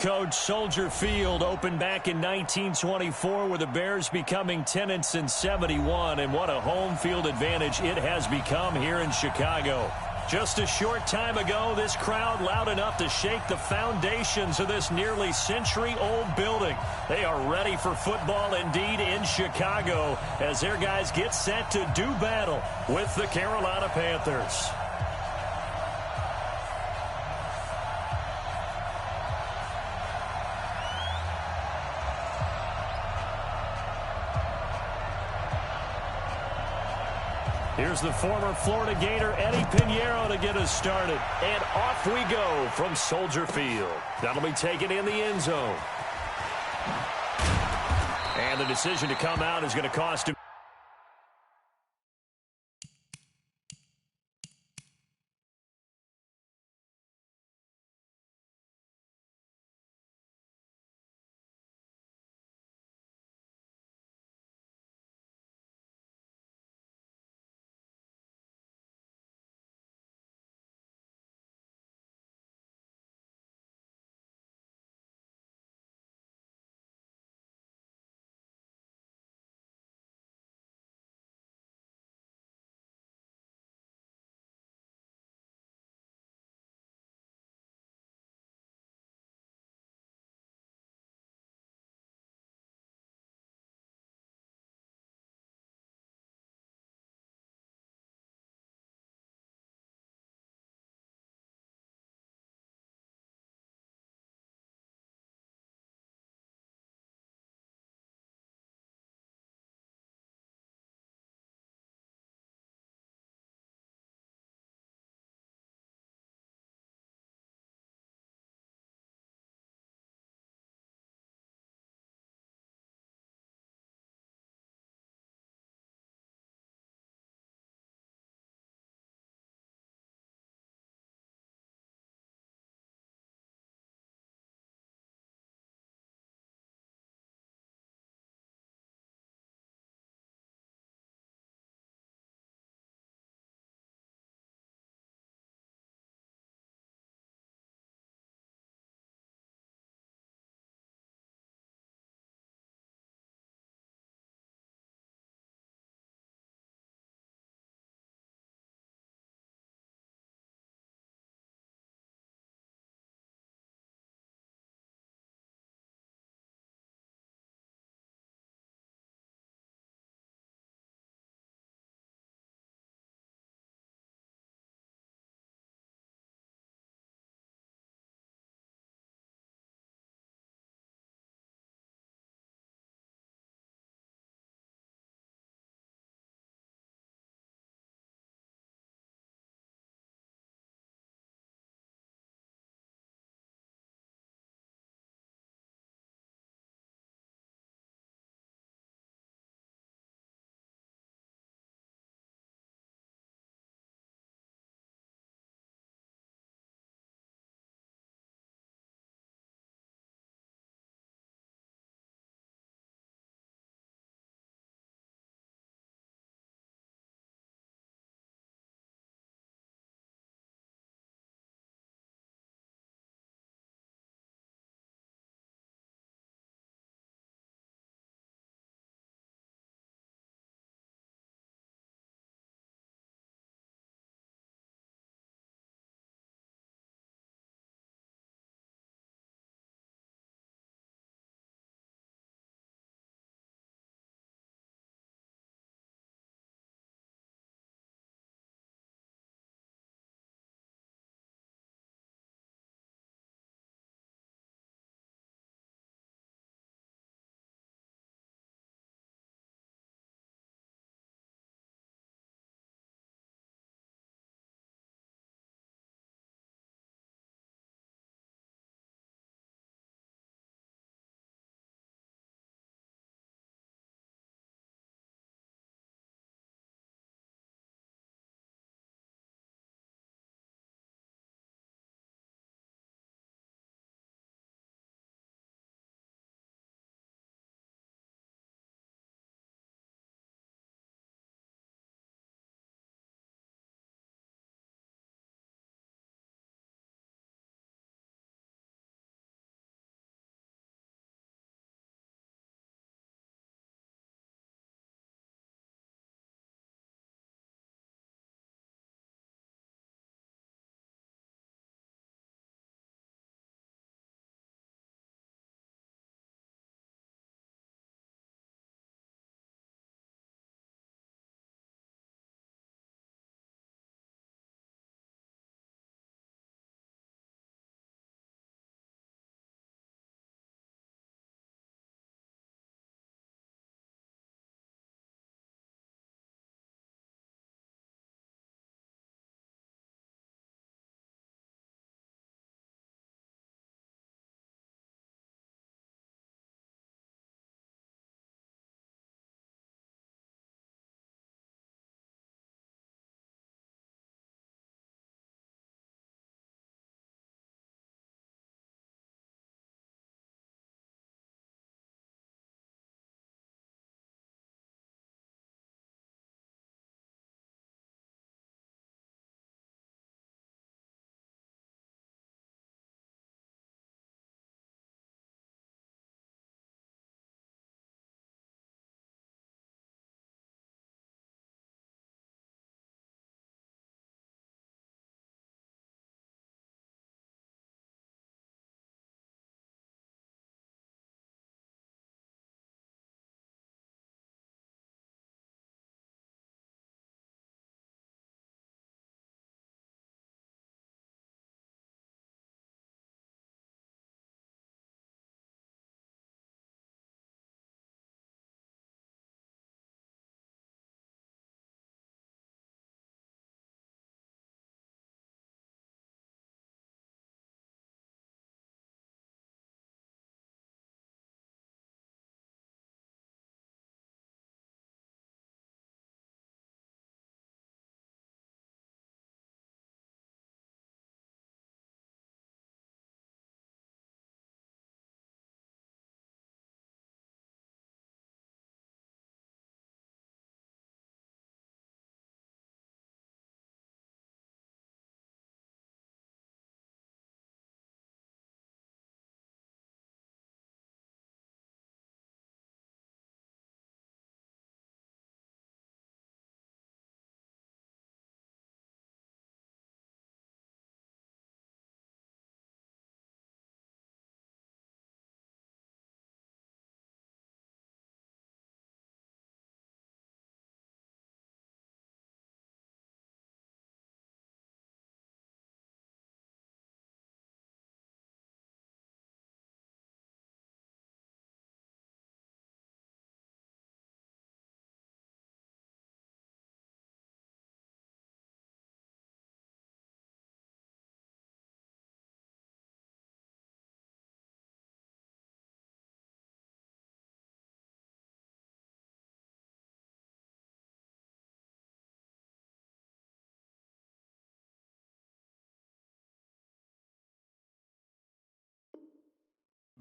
Coach, Soldier Field opened back in 1924 with the Bears becoming tenants in 71, and what a home field advantage it has become here in Chicago. Just a short time ago, this crowd loud enough to shake the foundations of this nearly century-old building. They are ready for football indeed in Chicago as their guys get set to do battle with the Carolina Panthers. Here's the former Florida Gator, Eddie Pinheiro, to get us started. And off we go from Soldier Field. That'll be taken in the end zone. And the decision to come out is going to cost him.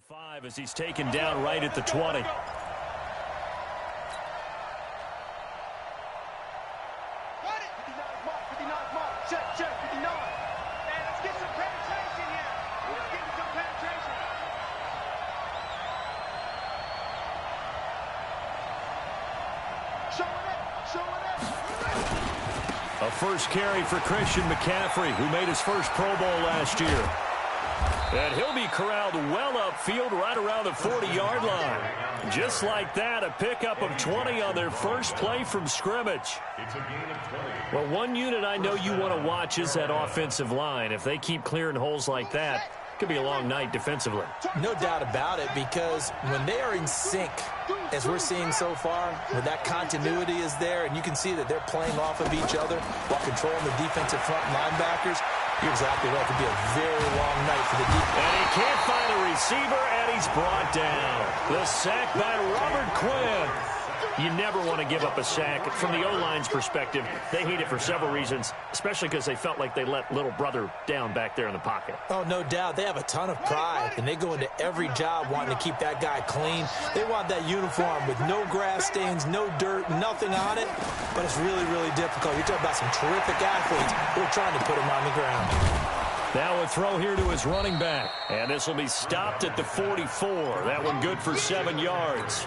5 as he's taken down right at the 20. A first carry for Christian McCaffrey, who made his first Pro Bowl last year. And he'll be corralled well upfield right around the 40-yard line. Just like that, a pickup of 20 on their first play from scrimmage. Well, one unit I know you want to watch is that offensive line. If they keep clearing holes like that, it could be a long night defensively. No doubt about it, because when they are in sync, as we're seeing so far, where that continuity is there, and you can see that they're playing off of each other while controlling the defensive front linebackers, you're exactly right. It could be a very long night for the defense. And he can't find a receiver, and he's brought down. The sack by Robert Quinn. You never want to give up a sack. From the O-line's perspective, they hate it for several reasons, especially because they felt like they let little brother down back there in the pocket. Oh, no doubt. They have a ton of pride, and they go into every job wanting to keep that guy clean. They want that uniform with no grass stains, no dirt, nothing on it, but it's really, really difficult. You're talking about some terrific athletes who are trying to put him on the ground. Now a throw here to his running back, and this will be stopped at the 44. That one good for 7 yards.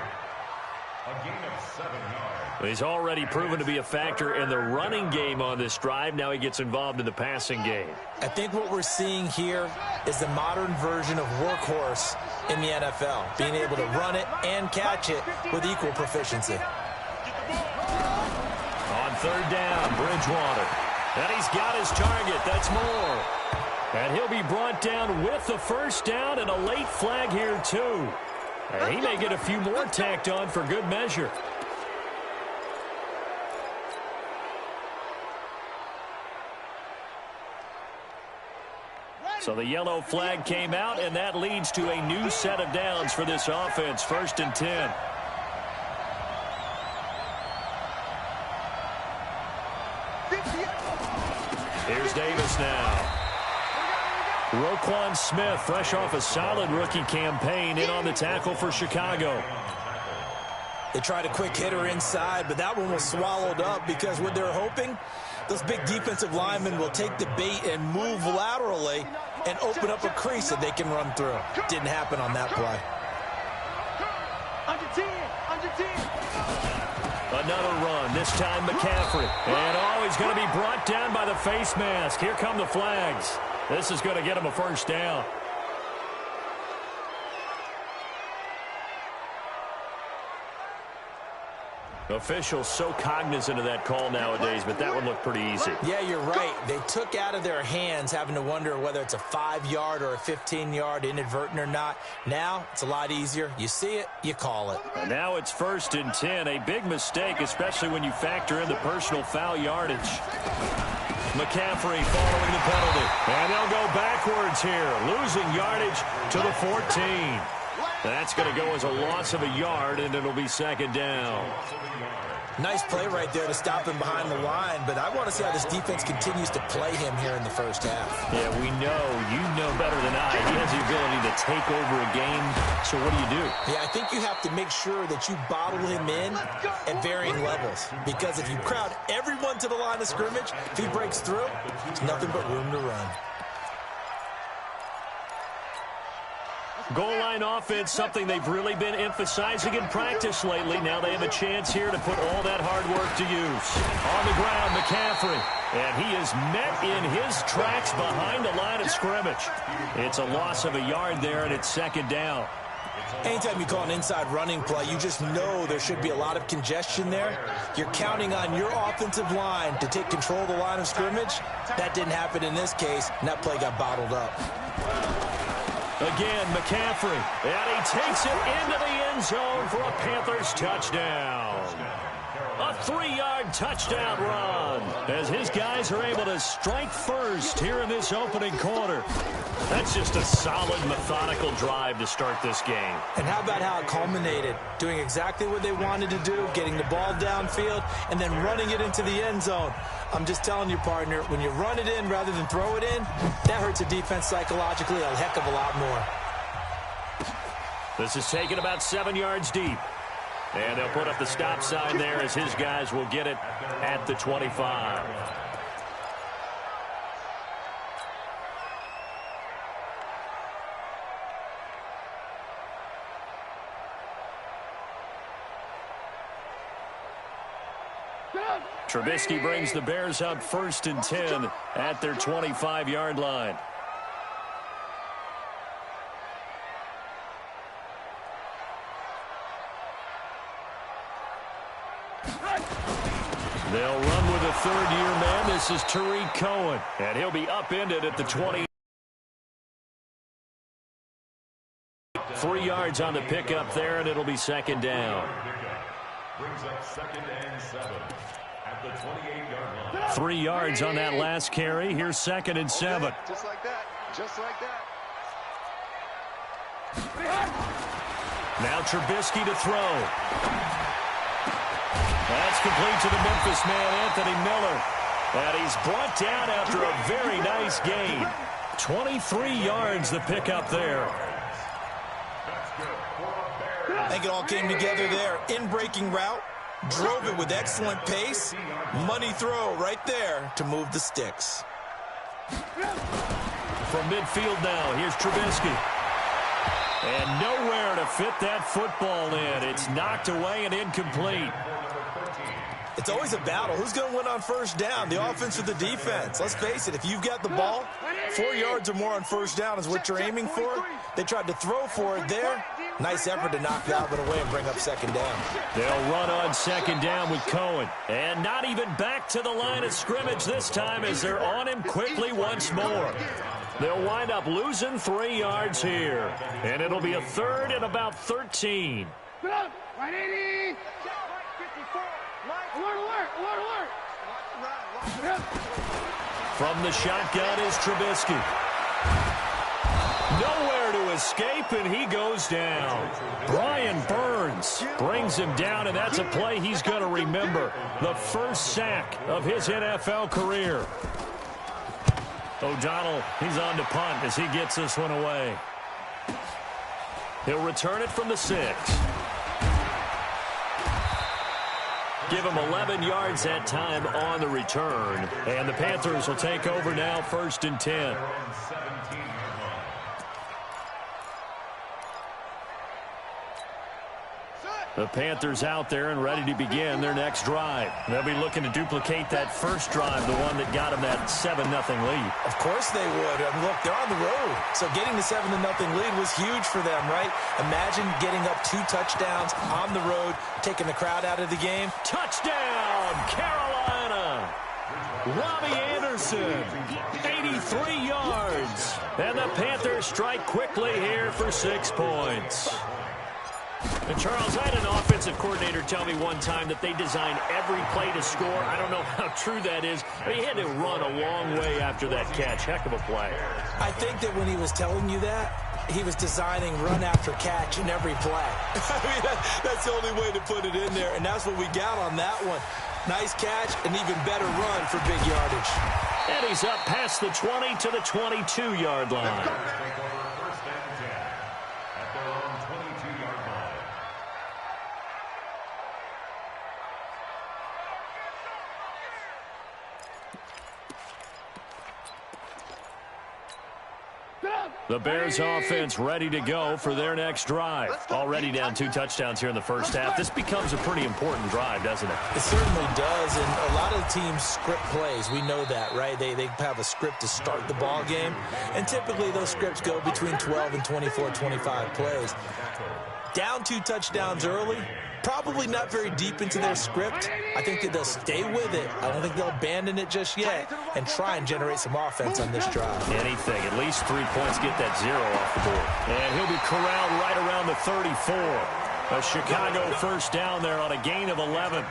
A gain of 7 yards. He's already proven to be a factor in the running game on this drive. Now he gets involved in the passing game. I think what we're seeing here is the modern version of workhorse in the NFL, being able to run it and catch it with equal proficiency. On third down, Bridgewater. And he's got his target. That's Moore. And he'll be brought down with the first down and a late flag here, too. And he may get a few more tacked on for good measure. So the yellow flag came out, and that leads to a new set of downs for this offense. 1st and 10. Here's Davis now. Roquan Smith, fresh off a solid rookie campaign, in on the tackle for Chicago. They tried a quick hitter inside, but that one was swallowed up because what they're hoping, those big defensive linemen will take the bait and move laterally and open up a crease that they can run through. Didn't happen on that play. Under 10, under 10. Another run, this time McCaffrey. And he's going to be brought down by the face mask. Here come the flags. This is going to get him a first down. Officials so cognizant of that call nowadays, but that one looked pretty easy. Yeah, you're right. They took out of their hands having to wonder whether it's a 5-yard or a 15-yard, inadvertent or not. Now, it's a lot easier. You see it, you call it. And now it's 1st and 10. A big mistake, especially when you factor in the personal foul yardage. McCaffrey following the penalty. And they'll go backwards here, losing yardage to the 14. That's going to go as a loss of a yard, and it'll be 2nd down. Nice play right there to stop him behind the line, but I want to see how this defense continues to play him here in the first half. Yeah, we know. You know better than I. He has the ability to take over a game, so what do? Yeah, I think you have to make sure that you bottle him in at varying levels, because if you crowd everyone to the line of scrimmage, if he breaks through, there's nothing but room to run. Goal line offense, something they've really been emphasizing in practice lately. Now they have a chance here to put all that hard work to use. On the ground, McCaffrey. And he is met in his tracks behind the line of scrimmage. It's a loss of a yard there, and it's 2nd down. Anytime you call an inside running play, you just know there should be a lot of congestion there. You're counting on your offensive line to take control of the line of scrimmage. That didn't happen in this case, and that play got bottled up. Again, McCaffrey, and he takes it into the end zone for a Panthers touchdown. A 3-yard touchdown run as his guys are able to strike first here in this opening quarter. That's just a solid, methodical drive to start this game. And how about how it culminated? Doing exactly what they wanted to do, getting the ball downfield, and then running it into the end zone. I'm just telling you, partner, when you run it in rather than throw it in, that hurts a defense psychologically a heck of a lot more. This is taken about 7 yards deep. And they'll put up the stop sign there as his guys will get it at the 25. Trubisky brings the Bears up 1st and 10 at their 25-yard line. They'll run with a third-year man. This is Tariq Cohen, and he'll be upended at the 20. 3 yards on the pickup there, and it'll be 2nd down. Brings up 2nd and 7 at the 28-yard line. 3 yards on that last carry. Here's 2nd and 7. Just like that. Just like that. Now Trubisky to throw. That's complete to the Memphis man, Anthony Miller. And he's brought down after a very nice gain. 23 yards the pickup there. I think it all came together there. In-breaking route. Drove it with excellent pace. Money throw right there to move the sticks. From midfield now, here's Trubisky. And nowhere to fit that football in. It's knocked away and incomplete. It's always a battle. Who's going to win on 1st down, the offense or the defense? Let's face it, if you've got the ball, 4 yards or more on 1st down is what you're aiming for. They tried to throw for it there. Nice effort to knock that one away and bring up 2nd down. They'll run on 2nd down with Cohen. And not even back to the line of scrimmage this time as they're on him quickly once more. They'll wind up losing 3 yards here. And it'll be a 3rd and about 13. From the shotgun is Trubisky. Nowhere to escape, and he goes down. Brian Burns brings him down, and that's a play he's going to remember. The first sack of his NFL career. O'Donnell, he's on to punt as he gets this one away. He'll return it from the 6. Give him 11 yards that time on the return. And the Panthers will take over now, 1st and 10. The Panthers out there and ready to begin their next drive. They'll be looking to duplicate that first drive, the one that got them that 7-0 lead. Of course they would. I mean, look, they're on the road. So getting the 7-0 lead was huge for them, right? Imagine getting up 2 touchdowns on the road, taking the crowd out of the game. Touchdown, Carolina! Robbie Anderson, 83 yards. And the Panthers strike quickly here for 6 points. And Charles, I had an offensive coordinator tell me one time that they design every play to score. I don't know how true that is, but he had to run a long way after that catch. Heck of a play. I think that when he was telling you that, he was designing run after catch in every play. I mean, that's the only way to put it in there, and that's what we got on that one. Nice catch, an even better run for big yardage. And he's up past the 20 to the 22-yard line. The Bears offense ready to go for their next drive. Already down 2 touchdowns here in the first half. This becomes a pretty important drive, doesn't it? It certainly does, and a lot of teams script plays. We know that, right? They have a script to start the ball game, and typically those scripts go between 12 and 24, 25 plays. Down 2 touchdowns early, probably not very deep into their script. I think that they'll stay with it. I don't think they'll abandon it just yet and try and generate some offense on this drive. Anything. At least 3 points, get that 0 off the board. And he'll be corralled right around the 34. A Chicago first down there on a gain of 11.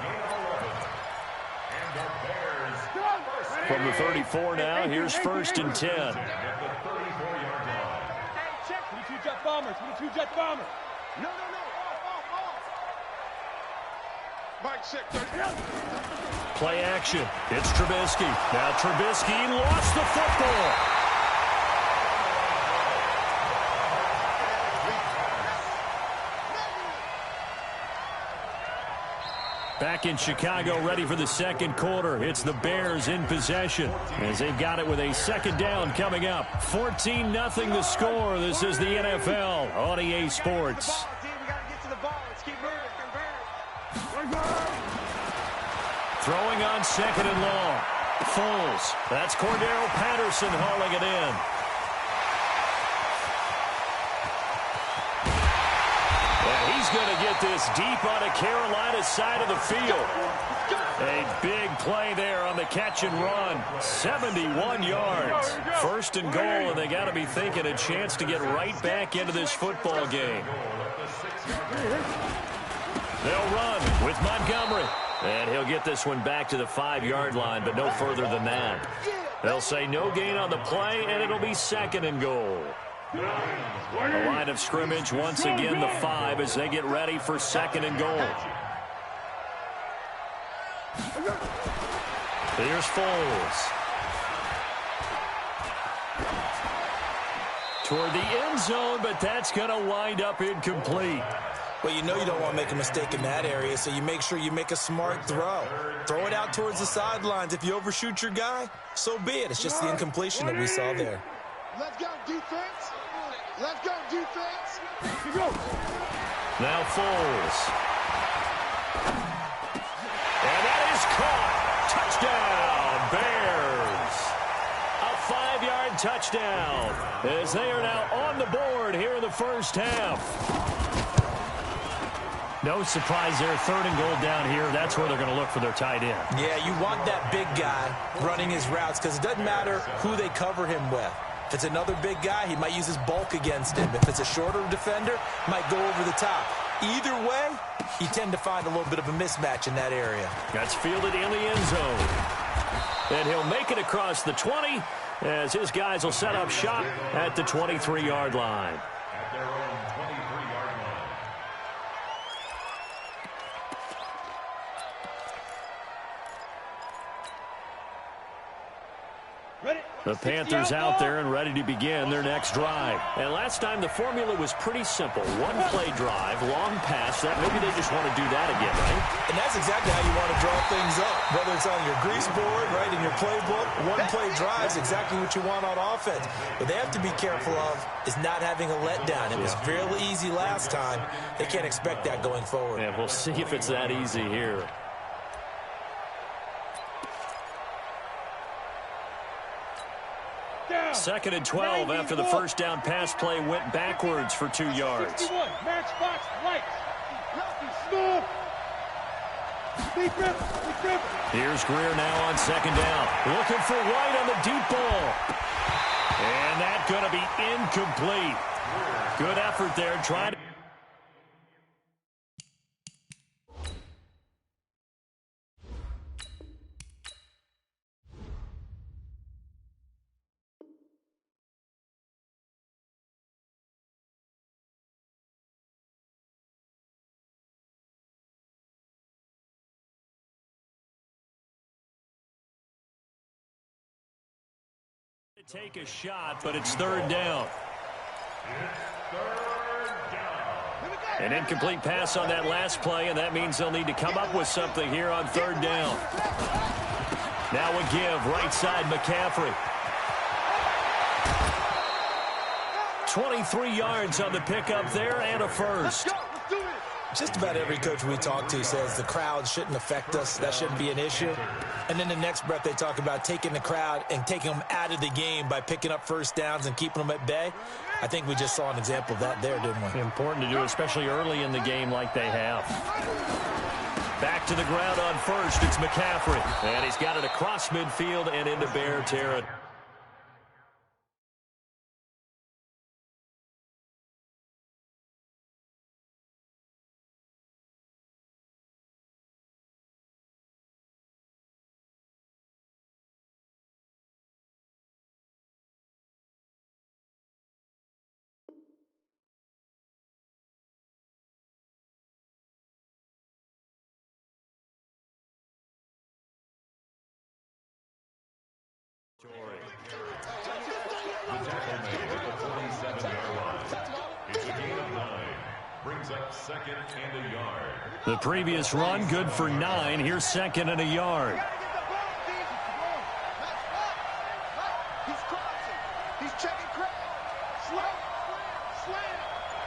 From the 34 now, here's 1st and 10. Hey, check. 22 jet bombers. 22 jet bombers. No. Mike, check. Play action. It's Trubisky. Now Trubisky lost the football. Back in Chicago, ready for the second quarter. It's the Bears in possession as they've got it with a second down coming up. 14-0 the score. This is the NFL on EA Sports. Throwing on second and long. Foles. That's Cordero Patterson hauling it in. And he's going to get this deep on the Carolina side of the field. A big play there on the catch and run. 71 yards. First and goal, and they got to be thinking a chance to get right back into this football game. They'll run with Montgomery. And he'll get this one back to the 5-yard line, but no further than that. They'll say no gain on the play, and it'll be second and goal. The line of scrimmage, once again, the 5 as they get ready for second and goal. Here's Foles. Toward the end zone, but that's going to wind up incomplete. Well, you know you don't want to make a mistake in that area, so you make sure you make a smart throw. Throw it out towards the sidelines. If you overshoot your guy, so be it. It's just the incompletion that we saw there. Let's go, defense. Let's go, defense. Now Foles. And that is caught. Touchdown, Bears. A 5-yard touchdown as they are now on the board here in the first half. No surprise there. Third and goal down here. That's where they're going to look for their tight end. Yeah, you want that big guy running his routes because it doesn't matter who they cover him with. If it's another big guy, he might use his bulk against him. If it's a shorter defender, might go over the top. Either way, you tend to find a little bit of a mismatch in that area. That's fielded in the end zone. And he'll make it across the 20 as his guys will set up shop at the 23-yard line. At their own 23-yard line. The Panthers out there and ready to begin their next drive. And last time the formula was pretty simple. One-play drive, long pass. That maybe they just want to do that again, right? And that's exactly how you want to draw things up. Whether it's on your grease board, right, in your playbook, one-play drive is exactly what you want on offense. What they have to be careful of is not having a letdown. It was fairly easy last time. They can't expect that going forward. And we'll see if it's that easy here. Second and 12 after the first down pass play went backwards for 2 yards. Matchbox, right. Here's Greer now on second down. Looking for White on the deep ball. And that's going to be incomplete. Good effort there trying to... take a shot, but it's third down. An incomplete pass on that last play, and that means they'll need to come up with something here on third down. Now a give, right side McCaffrey. 23 yards on the pickup there and a first. Just about every coach we talk to says the crowd shouldn't affect us. That shouldn't be an issue. And then the next breath they talk about taking the crowd and taking them out of the game by picking up first downs and keeping them at bay. I think we just saw an example of that there, didn't we? Important to do, especially early in the game like they have. Back to the ground on first. It's McCaffrey. And he's got it across midfield and into Bear territory. The tackle made at the 47-yard line. It's a gain of 9. Brings up 2nd and a yard. The previous run good for 9. Here's 2nd and a yard. He's crossing. He's checking crowd. Slam.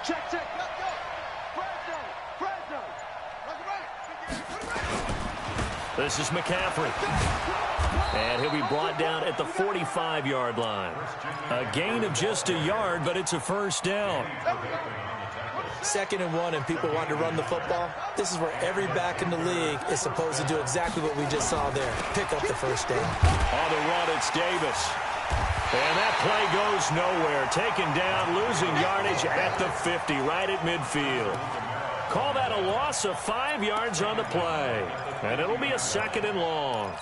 Check. Let's go. Fresno. Look right. This is McCaffrey. And he'll be brought down at the 45-yard line. A gain of just a yard, but it's a first down. 2nd and 1 and people want to run the football. This is where every back in the league is supposed to do exactly what we just saw there. Pick up the first down. On the run, it's Davis. And that play goes nowhere. Taken down, losing yardage at the 50, right at midfield. Call that a loss of 5 yards on the play. And it'll be a 2nd and long.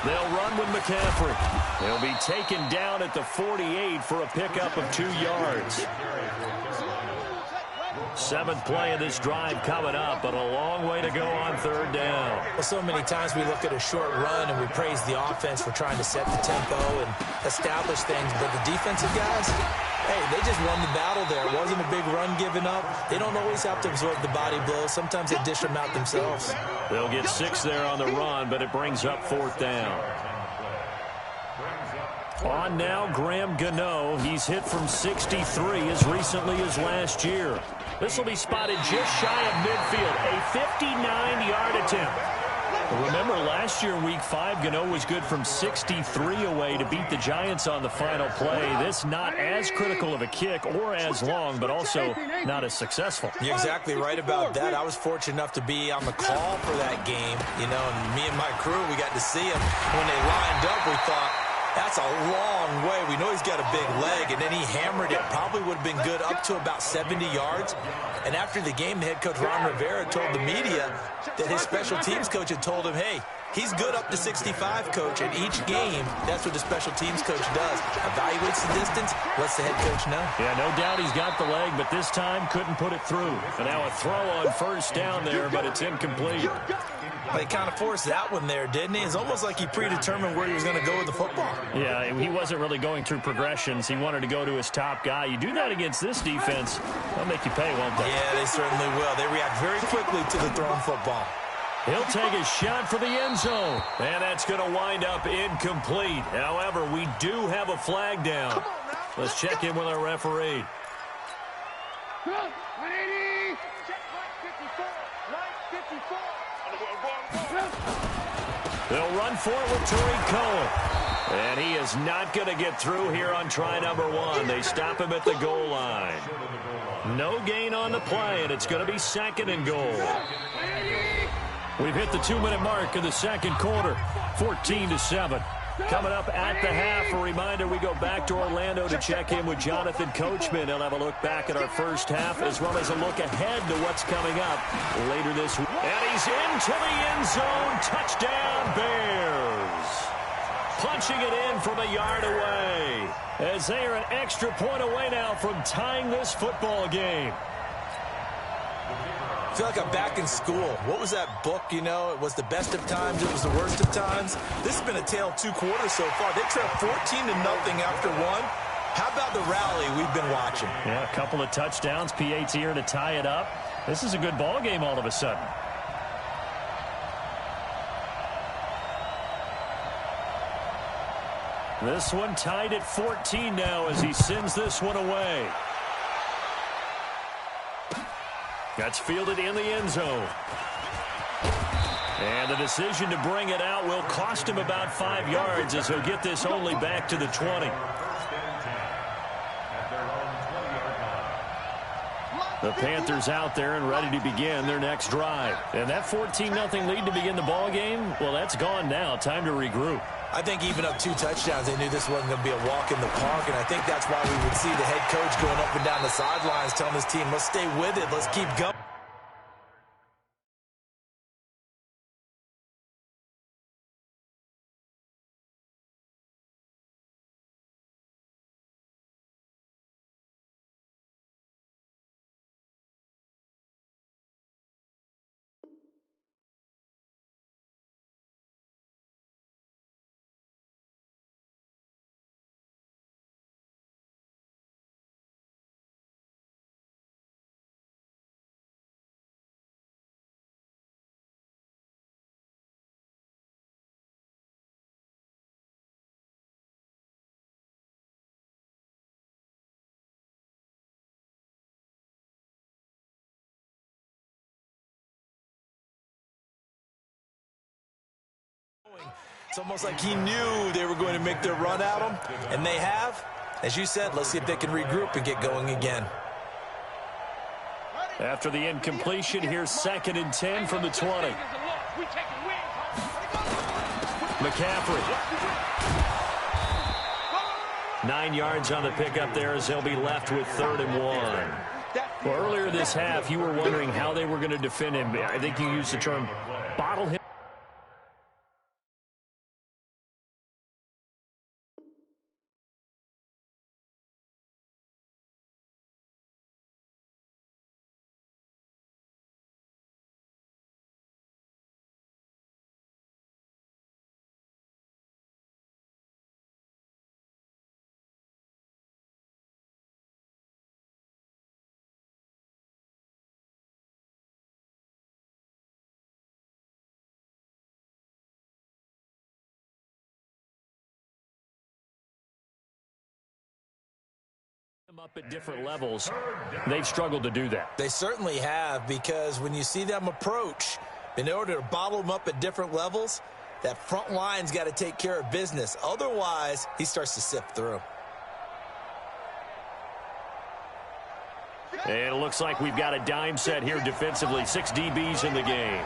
They'll run with McCaffrey. He'll be taken down at the 48 for a pickup of 2 yards. 7th play of this drive coming up, but a long way to go on 3rd down. Well, so many times we look at a short run and we praise the offense for trying to set the tempo and establish things, but the defensive guys, hey, they just won the battle there. It wasn't a big run given up. They don't always have to absorb the body blows. Sometimes they dish them out themselves. They'll get 6 there on the run, but it brings up 4th down. On now, Graham Gano. He's hit from 63 as recently as last year. This will be spotted just shy of midfield. A 59-yard attempt. Remember, last year in Week 5, Gano was good from 63 away to beat the Giants on the final play. This not as critical of a kick or as long, but also not as successful. You're exactly right about that. I was fortunate enough to be on the call for that game, you know, and me and my crew, we got to see him. When they lined up, we thought, that's a long way. We know he's got a big leg, and then he hammered it. Probably would have been good up to about 70 yards. And after the game, the head coach, Ron Rivera, told the media that his special teams coach had told him, hey, he's good up to 65, coach. And each game, that's what the special teams coach does. Evaluates the distance, lets the head coach know. Yeah, no doubt he's got the leg, but this time couldn't put it through. And now a throw on 1st down there, but it's incomplete. Well, he kind of forced that one there, didn't he? It's almost like he predetermined where he was going to go with the football. Yeah, he wasn't really going through progressions. He wanted to go to his top guy. You do that against this defense, they'll make you pay, won't they? Yeah, they certainly will. They react very quickly to the thrown football. He'll take a shot for the end zone. And that's going to wind up incomplete. However, we do have a flag down. Let's check in with our referee. 180. Check line 54. They'll run for it with Tariq Cohen. And he is not going to get through here on try number 1. They stop him at the goal line. No gain on the play, and it's going to be 2nd and goal. We've hit the 2-minute mark in the 2nd quarter, 14-7. Coming up at the half, a reminder, we go back to Orlando to check in with Jonathan Coachman. He'll have a look back at our first half as well as a look ahead to what's coming up later this week. And he's into the end zone. Touchdown, Bears. Punching it in from a yard away as they are an extra point away now from tying this football game. I feel like I'm back in school. What was that book, you know? It was the best of times. It was the worst of times. This has been a tale of 2 quarters so far. They trailed 14-0 after 1. How about the rally we've been watching? Yeah, a couple of touchdowns. PAT here to tie it up. This is a good ball game all of a sudden. This one tied at 14 now as he sends this one away. That's fielded in the end zone. And the decision to bring it out will cost him about 5 yards as he'll get this only back to the 20. The Panthers out there and ready to begin their next drive. And that 14-0 lead to begin the ball game, well, that's gone now. Time to regroup. I think even up 2 touchdowns, they knew this wasn't going to be a walk in the park, and I think that's why we would see the head coach going up and down the sidelines telling his team, let's stay with it, let's keep going. It's almost like he knew they were going to make their run at him, and they have. As you said, let's see if they can regroup and get going again. After the incompletion, here's 2nd and 10 from the 20. McCaffrey. 9 yards on the pickup there as they'll be left with 3rd and 1. Well, earlier this half, you were wondering how they were going to defend him. I think you used the term bottle him. Up at different levels. They've struggled to do that. They certainly have, because when you see them approach, in order to bottle them up at different levels, that front line's got to take care of business. Otherwise, he starts to sift through. And it looks like we've got a dime set here defensively. 6 DBs in the game.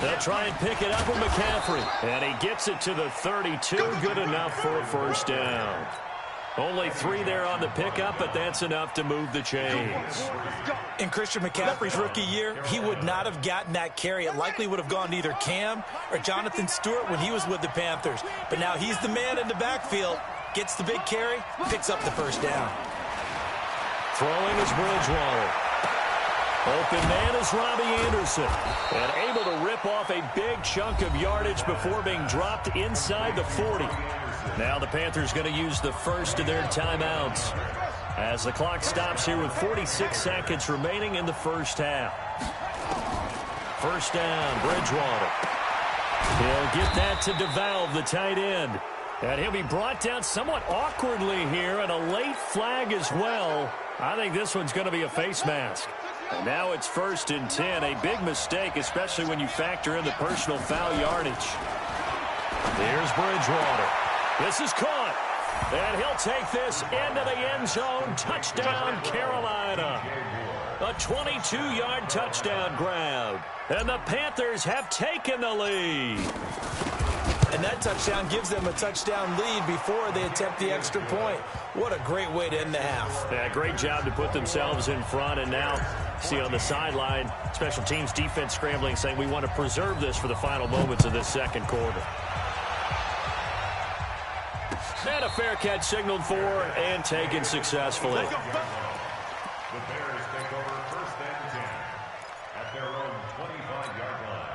They'll try and pick it up with McCaffrey. And he gets it to the 32. Good enough for a 1st down. Only 3 there on the pickup, but that's enough to move the chains. In Christian McCaffrey's rookie year, he would not have gotten that carry. It likely would have gone to either Cam or Jonathan Stewart when he was with the Panthers. But now he's the man in the backfield. Gets the big carry, picks up the 1st down. Throwing is Bridgewater. Open man is Robbie Anderson. And able to rip off a big chunk of yardage before being dropped inside the 40. Now the Panthers going to use the first of their timeouts as the clock stops here with 46 seconds remaining in the 1st half. 1st down, Bridgewater. He'll get that to DeValve, the tight end. And he'll be brought down somewhat awkwardly here, and a late flag as well. I think this one's going to be a face mask. And now it's 1st and 10. A big mistake, especially when you factor in the personal foul yardage. Here's Bridgewater. This is caught. And he'll take this into the end zone. Touchdown, Carolina. A 22-yard touchdown grab. And the Panthers have taken the lead. And that touchdown gives them a touchdown lead before they attempt the extra point. What a great way to end the half. Yeah, great job to put themselves in front. And now, see on the sideline, special teams defense scrambling, saying we want to preserve this for the final moments of this 2nd quarter. And a fair catch signaled for and taken successfully. The Bears take over 1st and 10 at their own 25-yard line.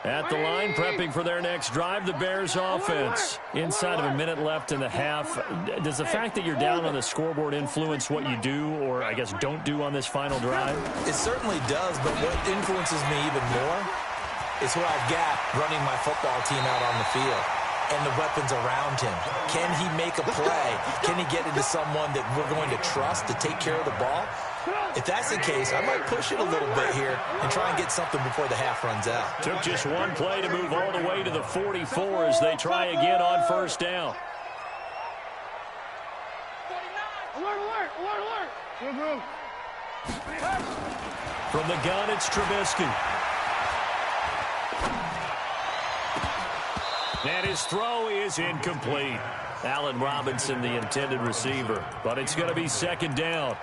At the line, prepping for their next drive, the Bears offense. Inside of a minute left in the half. Does the fact that you're down on the scoreboard influence what you do, or I guess don't do on this final drive? It certainly does, but what influences me even more is who I've got running my football team out on the field and the weapons around him. Can he make a play? Can he get into someone that we're going to trust to take care of the ball? If that's the case, I might push it a little bit here and try and get something before the half runs out. Took just one play to move all the way to the 44 as they try again on 1st down. From the gun, it's Trubisky. And his throw is incomplete. Allen Robinson, the intended receiver. But it's going to be 2nd down.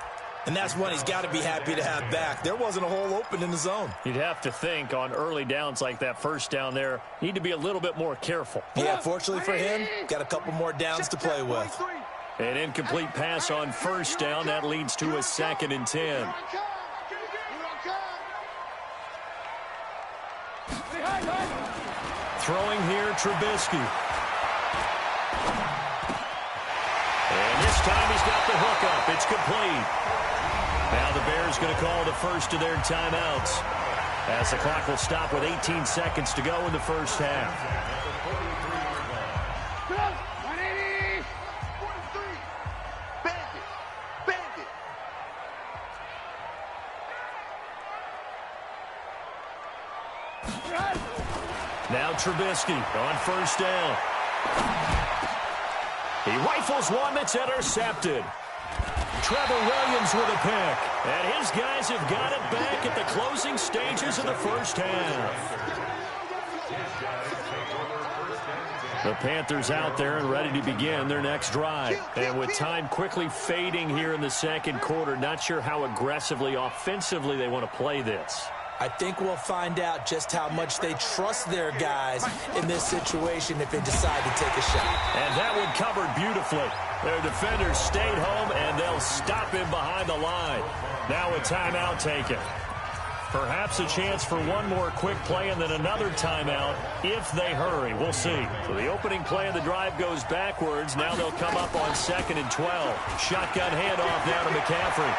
And that's one he's got to be happy to have back. There wasn't a hole open in the zone. You'd have to think on early downs like that 1st down there, need to be a little bit more careful. Yeah, fortunately for him, got a couple more downs to play with. An incomplete pass on 1st down. That leads to a 2nd and 10. Throwing here, Trubisky. And this time he's got the hook up. It's complete. Now the Bears going to call the first of their timeouts as the clock will stop with 18 seconds to go in the 1st half. Now Trubisky on first down. He rifles one that's intercepted. Trevor Williams with a pick. And his guys have got it back at the closing stages of the first half. The Panthers out there and ready to begin their next drive. And with time quickly fading here in the second quarter, not sure how aggressively, offensively they want to play this. I think we'll find out just how much they trust their guys in this situation if they decide to take a shot. And that one covered beautifully. Their defenders stayed home, and they'll stop him behind the line. Now a timeout taken. Perhaps a chance for one more quick play and then another timeout if they hurry. We'll see. So the opening play of the drive goes backwards. Now they'll come up on 2nd and 12. Shotgun handoff now to McCaffrey.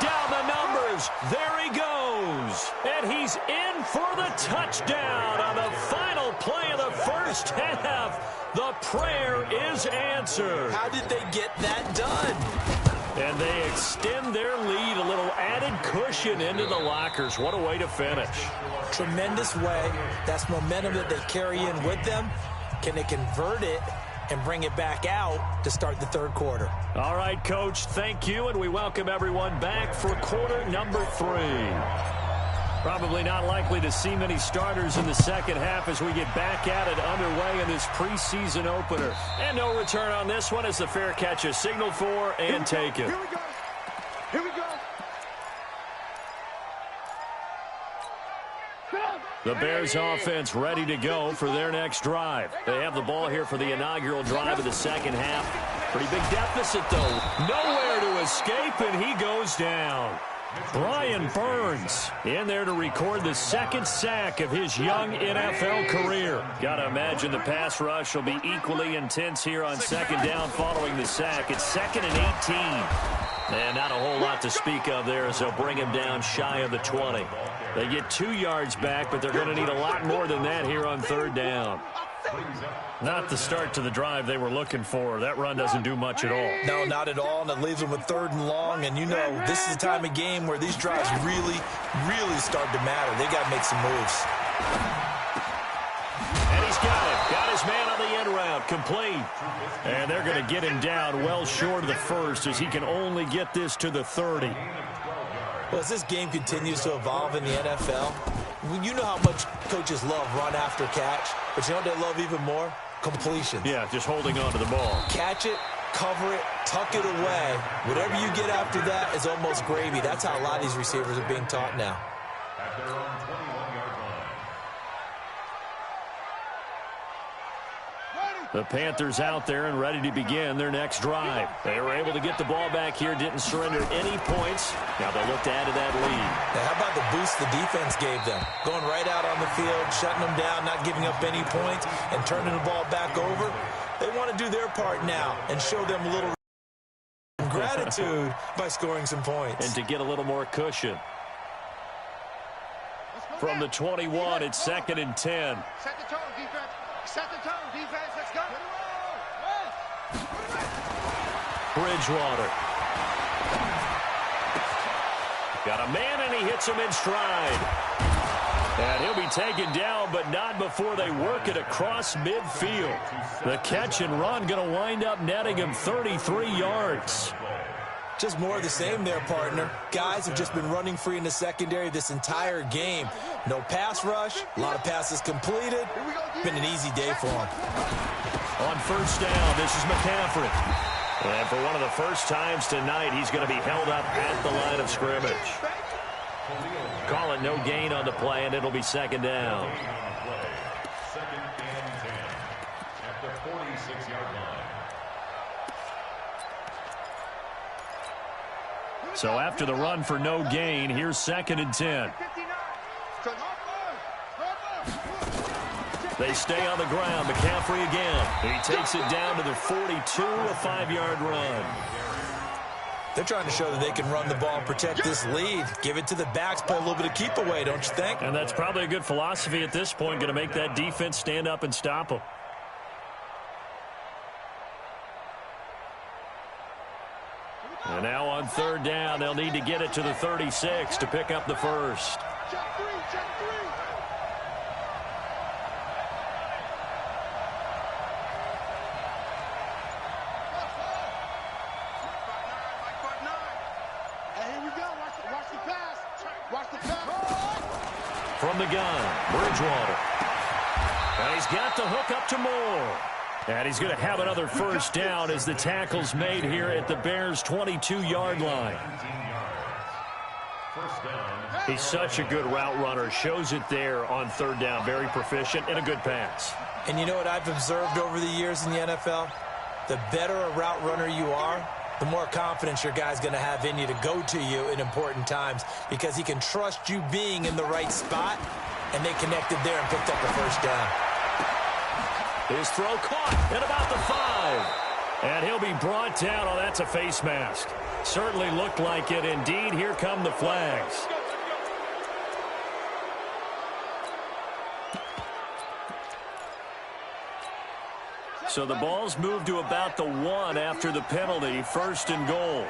Down the numbers. There he goes. And he's in for the touchdown on the final play of the first half. The prayer is answered. How did they get that done? And they extend their lead, a little added cushion into the lockers. What a way to finish. Tremendous way. That's momentum that they carry in with them. Can they convert it and bring it back out to start the third quarter? All right, Coach, thank you, and we welcome everyone back for quarter number 3. Probably not likely to see many starters in the second half as we get back at it underway in this preseason opener. And no return on this one as the fair catch is signaled for and taken. Here we go. Here we go. The Bears offense ready to go for their next drive. They have the ball here for the inaugural drive of the second half. Pretty big deficit, though. Nowhere to escape, and he goes down. Brian Burns in there to record the second sack of his young NFL career. Got to imagine the pass rush will be equally intense here on second down following the sack. It's 2nd and 18. And not a whole lot to speak of there as they'll bring him down shy of the 20. They get 2 yards back, but they're going to need a lot more than that here on third down. Not the start to the drive they were looking for. That run doesn't do much at all. No, not at all, and it leaves them with 3rd and long. And you know, this is the time of game where these drives really, really start to matter. They got to make some moves. And he's got it. Got his man on the end route. Complete. And they're going to get him down well short of the first as he can only get this to the 30. Well, as this game continues to evolve in the NFL, you know how much coaches love run after catch, but you know what they love even more? Completions. Yeah, just holding on to the ball. Catch it, cover it, tuck it away. Whatever you get after that is almost gravy. That's how a lot of these receivers are being taught now. At their own 21-yard line. The Panthers out there and ready to begin their next drive. They were able to get the ball back here, didn't surrender any points. Now they'll look to add to that lead. Now, how about the boost the defense gave them? Going right out on the field, shutting them down, not giving up any points, and turning the ball back over. They want to do their part now and show them a little gratitude by scoring some points. And to get a little more cushion. From the 21, it's 2nd and 10. Set the tone, defense. Set the tone, defense. Let's go. Bridgewater. Got a man, and he hits him in stride. And he'll be taken down, but not before they work it across midfield. The catch and run going to wind up netting him 33 yards. Just more of the same there, partner. Guys have just been running free in the secondary this entire game. No pass rush, a lot of passes completed. Been an easy day for them. On first down, this is McCaffrey. And for one of the first times tonight, he's going to be held up at the line of scrimmage. Call it no gain on the play, and it'll be 2nd down. 2nd and 10 at the 46-yard line. So after the run for no gain, here's 2nd and 10. They stay on the ground. McCaffrey again. He takes it down to the 42, a 5-yard run. They're trying to show that they can run the ball and protect this lead. Give it to the backs, play a little bit of keep away, don't you think? And that's probably a good philosophy at this point, going to make that defense stand up and stop them. And now on third down, they'll need to get it to the 36 to pick up the first. Check three, check three. Watch the pass. Watch the pass. From the gun, Bridgewater. And he's got the hook up to Moore. And he's going to have another first down as the tackle's made here at the Bears' 22-yard line. He's such a good route runner. Shows it there on third down. Very proficient and a good pass. And you know what I've observed over the years in the NFL? The better a route runner you are, the more confidence your guy's going to have in you to go to you in important times because he can trust you being in the right spot, and they connected there and picked up the first down. His throw caught at about the 5. And he'll be brought down. Oh, that's a face mask. Certainly looked like it. Indeed, here come the flags. So the ball's moved to about the 1 after the penalty. First and goal.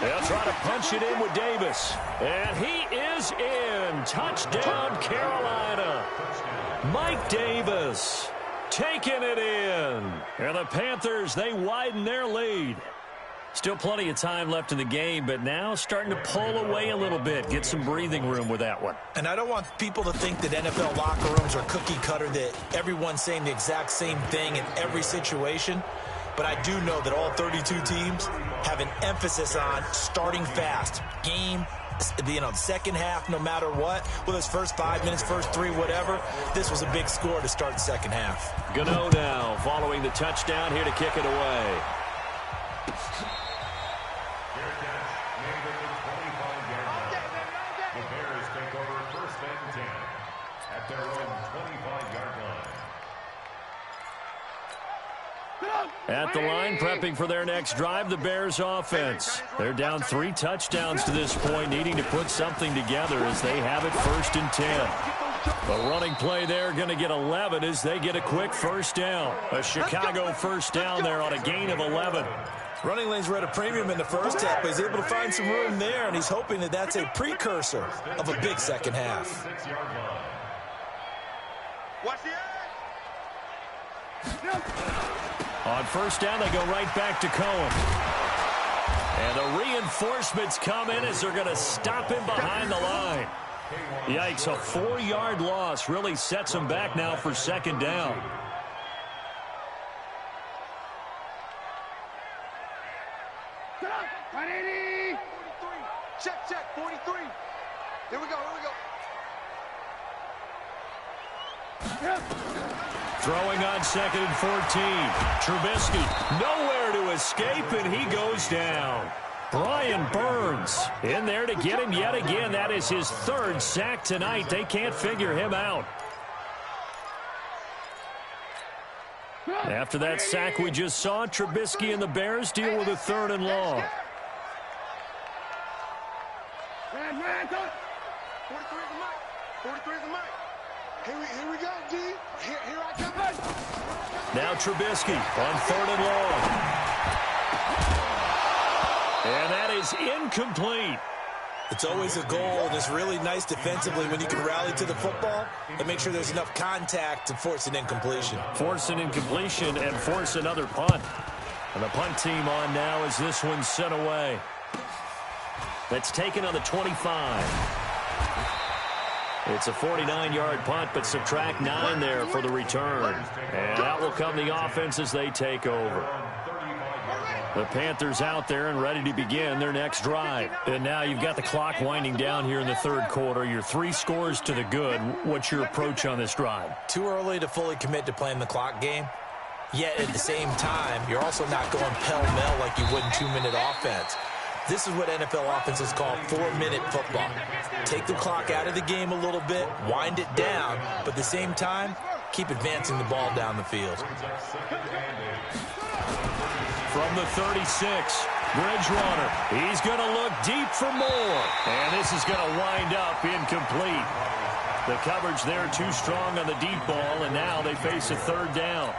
They'll try to punch it in with Davis. And he is in. Touchdown, Carolina. Mike Davis taking it in. And the Panthers, they widen their lead. Still plenty of time left in the game, but now starting to pull away a little bit. Get some breathing room with that one. And I don't want people to think that NFL locker rooms are cookie cutter, that everyone's saying the exact same thing in every situation. But I do know that all 32 teams have an emphasis on starting fast. Game, second half, no matter what. Whether it's first 5 minutes, first 3, whatever. This was a big score to start the second half. Gano now following the touchdown here to kick it away. At the line, prepping for their next drive, the Bears offense. They're down 3 touchdowns to this point, needing to put something together as they have it 1st and 10. The running play there going to get 11 as they get a quick first down. A Chicago first down there on a gain of 11. Running lanes were at a premium in the first half, but he's able to find some room there, and he's hoping that that's a precursor of a big second half. Watch the On first down, they go right back to Cohen. And the reinforcements come in as they're going to stop him behind the line. Yikes, a 4-yard loss really sets him back now for second down. Check, 43. Here we go. Throwing on 2nd and 14. Trubisky nowhere to escape, and he goes down. Brian Burns in there to get him yet again. That is his 3rd sack tonight. They can't figure him out. After that sack we just saw, Trubisky and the Bears deal with a 3rd and long. 43 is the mic. Here we go, D. Here I come. Now Trubisky on 3rd and long. And that is incomplete. It's always a goal, and it's really nice defensively when you can rally to the football and make sure there's enough contact to force an incompletion. Force an incompletion and force another punt. And the punt team on now as this one's sent away. That's taken on the 25. It's a 49-yard punt, but subtract 9 there for the return. And that will come the offense as they take over. The Panthers out there and ready to begin their next drive. And now you've got the clock winding down here in the 3rd quarter. You're 3 scores to the good. What's your approach on this drive? Too early to fully commit to playing the clock game. Yet at the same time, you're also not going pell-mell like you would in 2-minute offense. This is what NFL offenses call 4-minute football. Take the clock out of the game a little bit, wind it down, but at the same time, keep advancing the ball down the field. From the 36, Bridgewater. He's going to look deep for more. And this is going to wind up incomplete. The coverage there too strong on the deep ball, and now they face a 3rd down.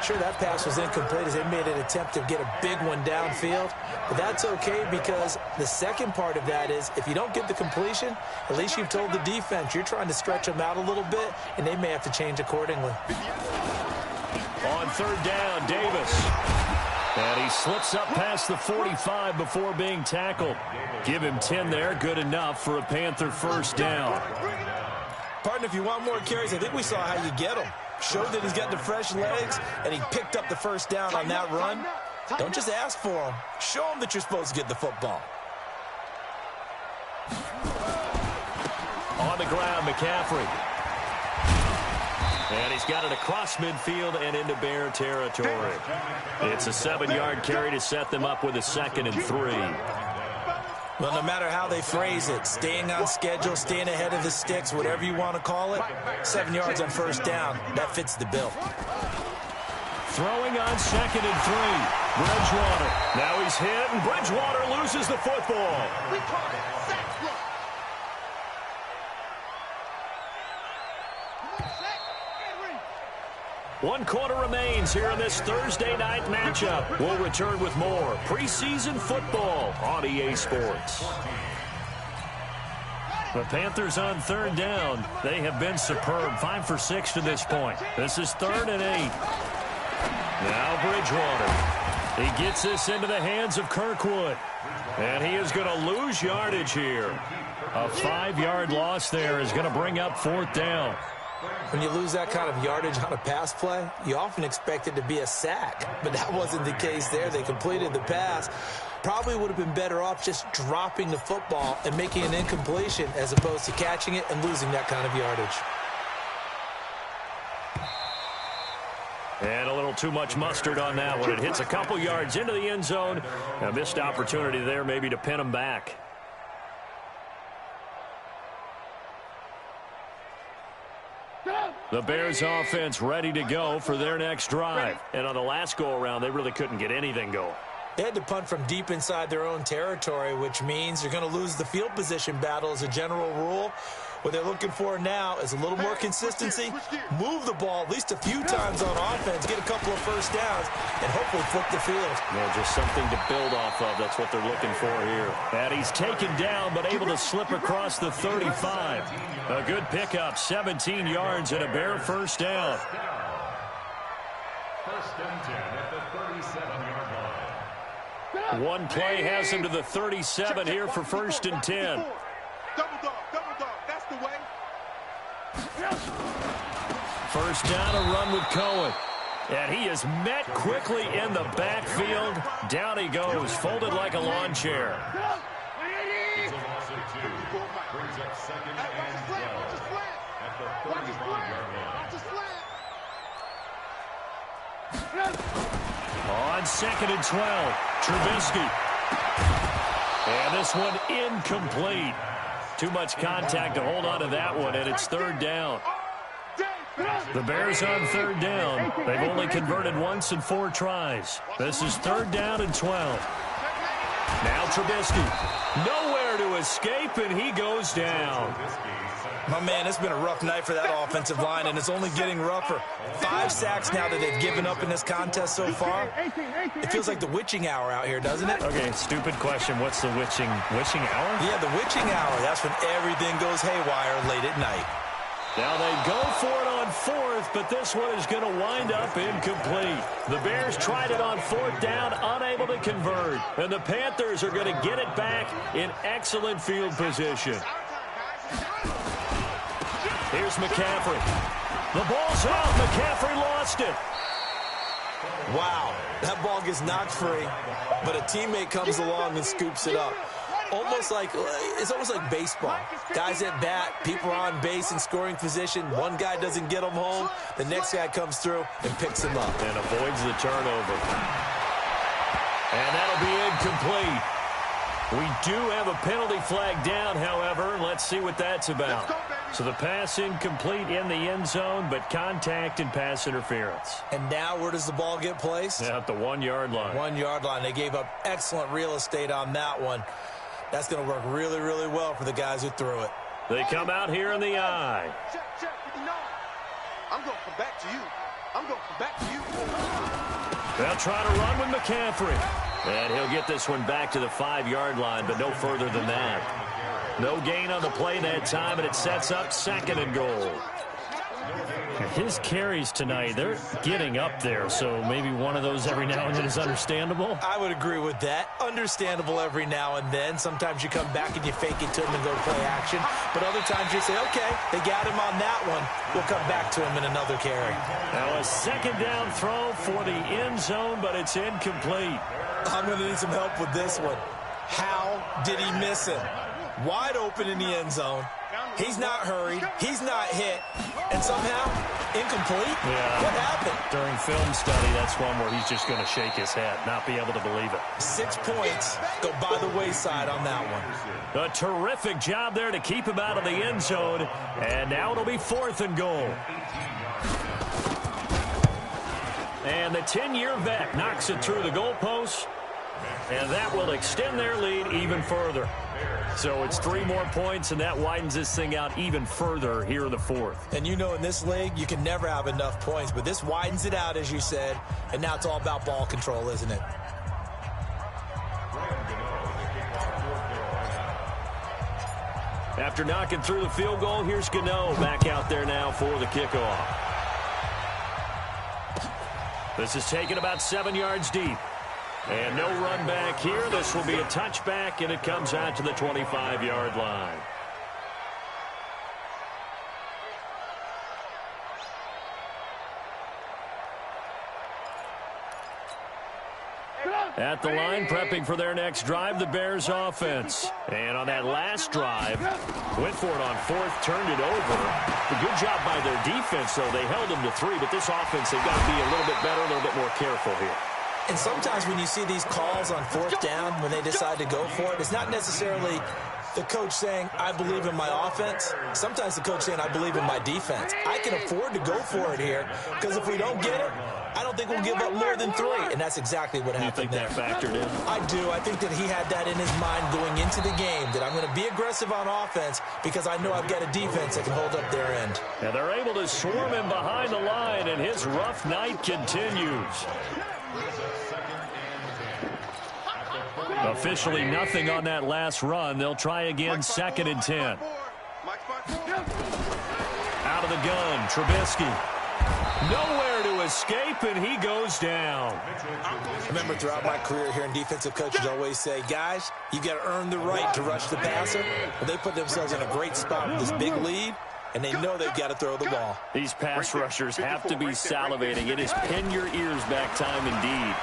Sure, that pass was incomplete as they made an attempt to get a big one downfield. But that's okay because the second part of that is if you don't get the completion, at least you've told the defense you're trying to stretch them out a little bit, and they may have to change accordingly. On 3rd down, Davis. And he slips up past the 45 before being tackled. Give him 10 there. Good enough for a Panther first down. Partner, if you want more carries, I think we saw how you get them. Showed that he's got the fresh legs, and he picked up the first down on that run. Don't just ask for him. Show him that you're supposed to get the football. On the ground, McCaffrey. And he's got it across midfield and into Bear territory. It's a 7-yard carry to set them up with a 2nd and 3. Well, no matter how they phrase it, staying on schedule, staying ahead of the sticks, whatever you want to call it, 7 yards on first down, that fits the bill. Throwing on 2nd and 3. Bridgewater. Now he's hit, and Bridgewater loses the football. We call it sack. One quarter remains here in this Thursday night matchup. We'll return with more preseason football on EA Sports. The Panthers on 3rd down. They have been superb. 5 for 6 to this point. This is 3rd and 8. Now Bridgewater. He gets this into the hands of Kirkwood. And he is going to lose yardage here. A 5-yard loss there is going to bring up 4th down. When you lose that kind of yardage on a pass play, you often expect it to be a sack. But that wasn't the case there. They completed the pass. Probably would have been better off just dropping the football and making an incompletion as opposed to catching it and losing that kind of yardage. And a little too much mustard on that one. It hits a couple yards into the end zone. A missed opportunity there maybe to pin him back. The Bears offense ready to go for their next drive. And on the last go-around, they really couldn't get anything going. They had to punt from deep inside their own territory, which means you're going to lose the field position battle as a general rule. What they're looking for now is a little more consistency, move the ball at least a few times on offense, get a couple of first downs, and hopefully flip the field. Yeah, just something to build off of. That's what they're looking for here. And he's taken down, but able to slip across the 35. A good pickup, 17 yards and a Bear first down. First and 10 at the 37-yard line. One play has him to the 37 here for 1st and 10. Double dog, that's the way. First down, a run with Cohen. And he is met quickly in the backfield. Down he goes, folded like a lawn chair. It's a loss of 2. Brings up 2nd and 12 at the 35-yard line. On 2nd and 12, Trubisky. And this one incomplete. Too much contact to hold on to that one, and it's 3rd down. The Bears on 3rd down. They've only converted once in 4 tries. This is 3rd down and 12. Now Trubisky. Nowhere to escape, and he goes down. My man, it's been a rough night for that offensive line, and it's only getting rougher. 5 sacks now that they've given up in this contest so far. It feels like the witching hour out here, doesn't it? Okay, stupid question. What's the witching hour? Yeah, the witching hour. That's when everything goes haywire late at night. Now they go for it on 4th, but this one is going to wind up incomplete. The Bears tried it on 4th down, unable to convert. And the Panthers are going to get it back in excellent field position. Here's McCaffrey. The ball's out. McCaffrey lost it. Wow, that ball gets knocked free, but a teammate comes along and scoops it up. It's almost like baseball. Guys at bat, people are on base in scoring position. One guy doesn't get them home. The next guy comes through and picks him up. And avoids the turnover. And that'll be incomplete. We do have a penalty flag down, however. Let's see what that's about. So the pass incomplete in the end zone, but contact and pass interference. And now where does the ball get placed? At the 1-yard line. 1-yard line. They gave up excellent real estate on that one. That's going to work really, really well for the guys who threw it. They come out here in the eye. Check, 59. I'm going to come back to you. They'll try to run with McCaffrey. And he'll get this one back to the 5-yard line, but no further than that. No gain on the play that time, and it sets up 2nd and goal. His carries tonight, they're getting up there, so maybe one of those every now and then is understandable. I would agree with that. Understandable every now and then. Sometimes you come back and you fake it to him and go play action. But other times you say, okay, they got him on that one. We'll come back to him in another carry. Now a second down throw for the end zone, but it's incomplete. I'm going to need some help with this one. How did he miss him? Wide open in the end zone. He's not hurried. He's not hit. And somehow, incomplete? Yeah. What happened? During film study, that's one where he's just going to shake his head, not be able to believe it. 6 points go by the wayside on that one. A terrific job there to keep him out of the end zone. And now it'll be 4th and goal. And the 10-year vet knocks it through the goalpost. And that will extend their lead even further. So it's 3 more points, and that widens this thing out even further here in the 4th. And you know in this league, you can never have enough points, but this widens it out, as you said, and now it's all about ball control, isn't it? After knocking through the field goal, here's Gano back out there now for the kickoff. This is taken about 7 yards deep. And no run back here. This will be a touchback, and it comes out to the 25-yard line. At the line, prepping for their next drive, the Bears offense. And on that last drive, went for it on 4th, turned it over. A good job by their defense, though. They held them to 3, but this offense, they've got to be a little bit better, a little bit more careful here. And sometimes when you see these calls on 4th down, when they decide to go for it, it's not necessarily the coach saying, I believe in my offense. Sometimes the coach saying, I believe in my defense. I can afford to go for it here, because if we don't get it, I don't think we'll give up more than 3. And that's exactly what happened there. You think that factored in? I do. I think that he had that in his mind going into the game, that I'm going to be aggressive on offense because I know I've got a defense that can hold up their end. And they're able to swarm him behind the line, and his rough night continues. Officially nothing on that last run. They'll try again, 2nd and 10. Out of the gun, Trubisky. Nowhere to escape, and he goes down. I remember throughout my career hearing defensive coaches always say, guys, you got to earn the right to rush the passer. But they put themselves in a great spot with this big lead, and they know they've got to throw the ball. These pass rushers have to be salivating. It is pin your ears back time indeed.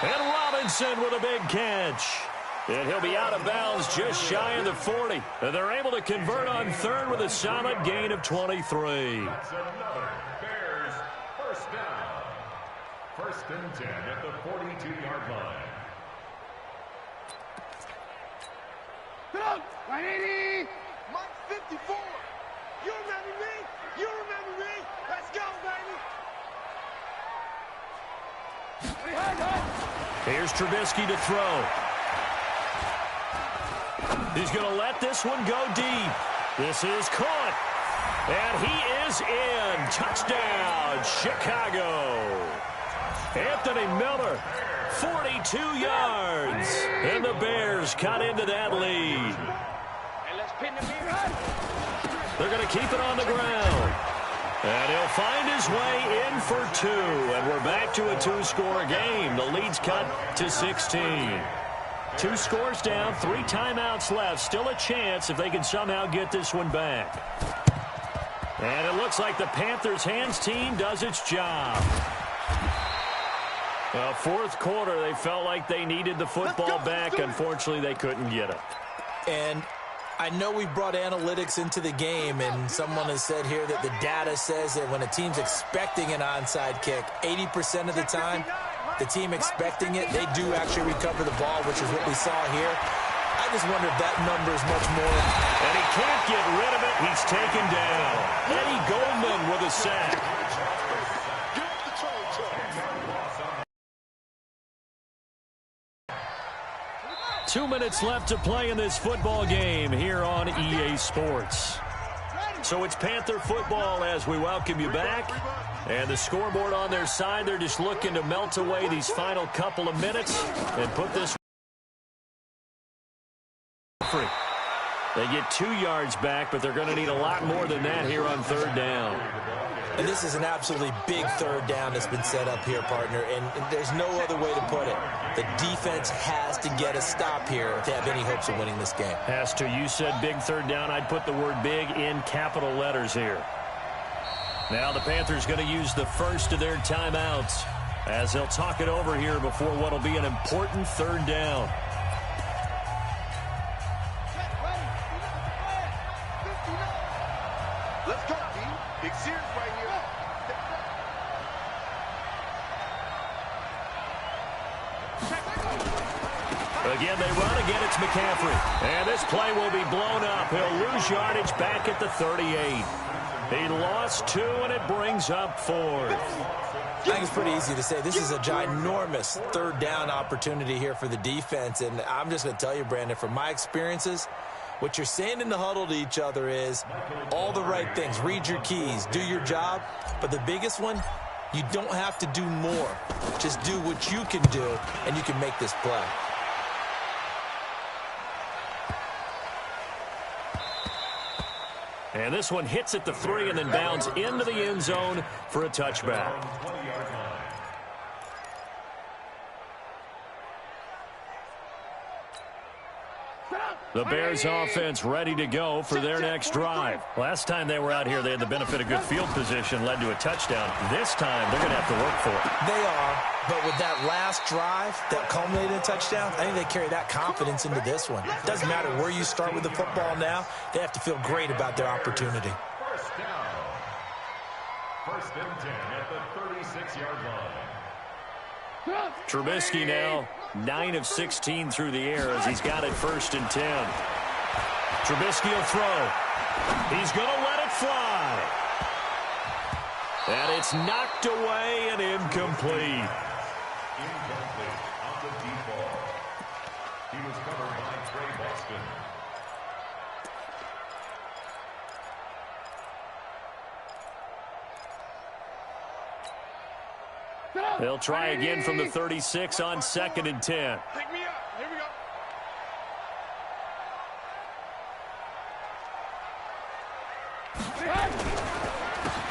And Robinson with a big catch. And he'll be out of bounds just shy of the 40. And they're able to convert on 3rd with a solid gain of 23. That's another Bears first down. 1st and 10 at the 42-yard line. Get up! 180! Mike 54! You remember me? You remember me? Let's go, baby! Here's Trubisky to throw. He's going to let this one go deep. This is caught. And he is in. Touchdown, Chicago. Anthony Miller, 42 yards. And the Bears cut into that lead. They're going to keep it on the ground. And he'll find his way in for 2. And we're back to a 2-score game. The lead's cut to 16. 2 scores down, 3 timeouts left. Still a chance if they can somehow get this one back. And it looks like the Panthers' hands team does its job. Well, 4th quarter, they felt like they needed the football back. Unfortunately, they couldn't get it. And I know we brought analytics into the game, and someone has said here that the data says that when a team's expecting an onside kick, 80% of the time, the team expecting it, they do actually recover the ball, which is what we saw here. I just wonder if that number is much more. And he can't get rid of it. He's taken down. Eddie Goldman with a sack. 2 minutes left to play in this football game here on EA Sports. So it's Panther football as we welcome you back. And the scoreboard on their side, they're just looking to melt away these final couple of minutes and put this free. They get 2 yards back, but they're going to need a lot more than that here on 3rd down. And this is an absolutely big 3rd down that's been set up here, partner, and there's no other way to put it. The defense has to get a stop here to have any hopes of winning this game. Has to. You said big 3rd down. I'd put the word big in capital letters here. Now the Panthers going to use the first of their timeouts as they'll talk it over here before what will be an important 3rd down. Let's go, team. Big series right here. Again, they run again. It's McCaffrey. And this play will be blown up. He'll lose yardage back at the 38. He lost 2, and it brings up 4th. I think it's pretty easy to say this is a ginormous 3rd down opportunity here for the defense. And I'm just going to tell you, Brandon, from my experiences, what you're saying in the huddle to each other is all the right things. Read your keys. Do your job. But the biggest one, you don't have to do more. Just do what you can do, and you can make this play. And this one hits at the 3 and then bounds into the end zone for a touchback. The Bears offense ready to go for their next drive. Last time they were out here, they had the benefit of good field position, led to a touchdown. This time, they're going to have to work for it. They are, but with that last drive that culminated in a touchdown, I think they carry that confidence into this one. It doesn't matter where you start with the football now. They have to feel great about their opportunity. First down. 1st and 10 at the 36-yard line. Trubisky now 9 of 16 through the air as he's got it 1st and 10. Trubisky will throw. He's going to let it fly. And it's knocked away and incomplete. Incomplete on the deep ball. He was covered by Trey Boston. They'll try again from the 36 on 2nd and 10. Pick me up. Here we go.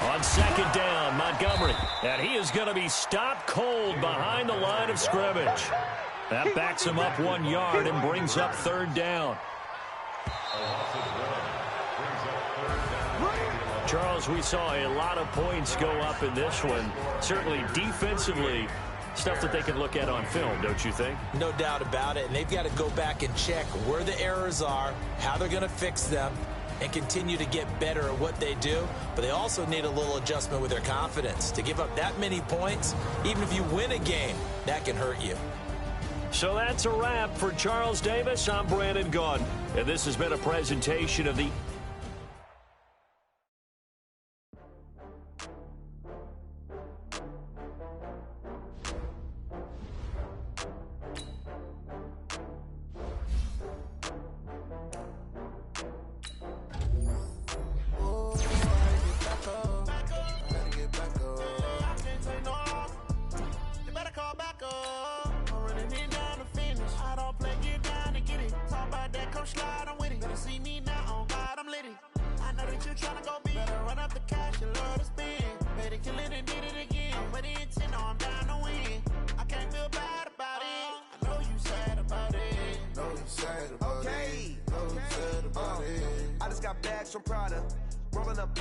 On 2nd down, Montgomery. And he is going to be stopped cold behind the line of scrimmage. That backs him up 1 yard and brings up 3rd down. Charles, we saw a lot of points go up in this one. Certainly defensively, stuff that they can look at on film, don't you think? No doubt about it. And they've got to go back and check where the errors are, how they're going to fix them, and continue to get better at what they do. But they also need a little adjustment with their confidence. To give up that many points, even if you win a game, that can hurt you. So that's a wrap for Charles Davis. I'm Brandon Gaudin, and this has been a presentation of the from Prada, rolling up.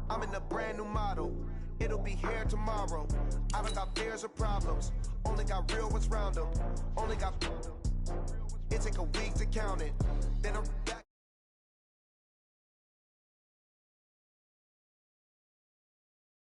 I'm in a brand new model. It'll be here tomorrow. I don't got fears or problems. Only got real ones round them. Only got. It take a week to count them.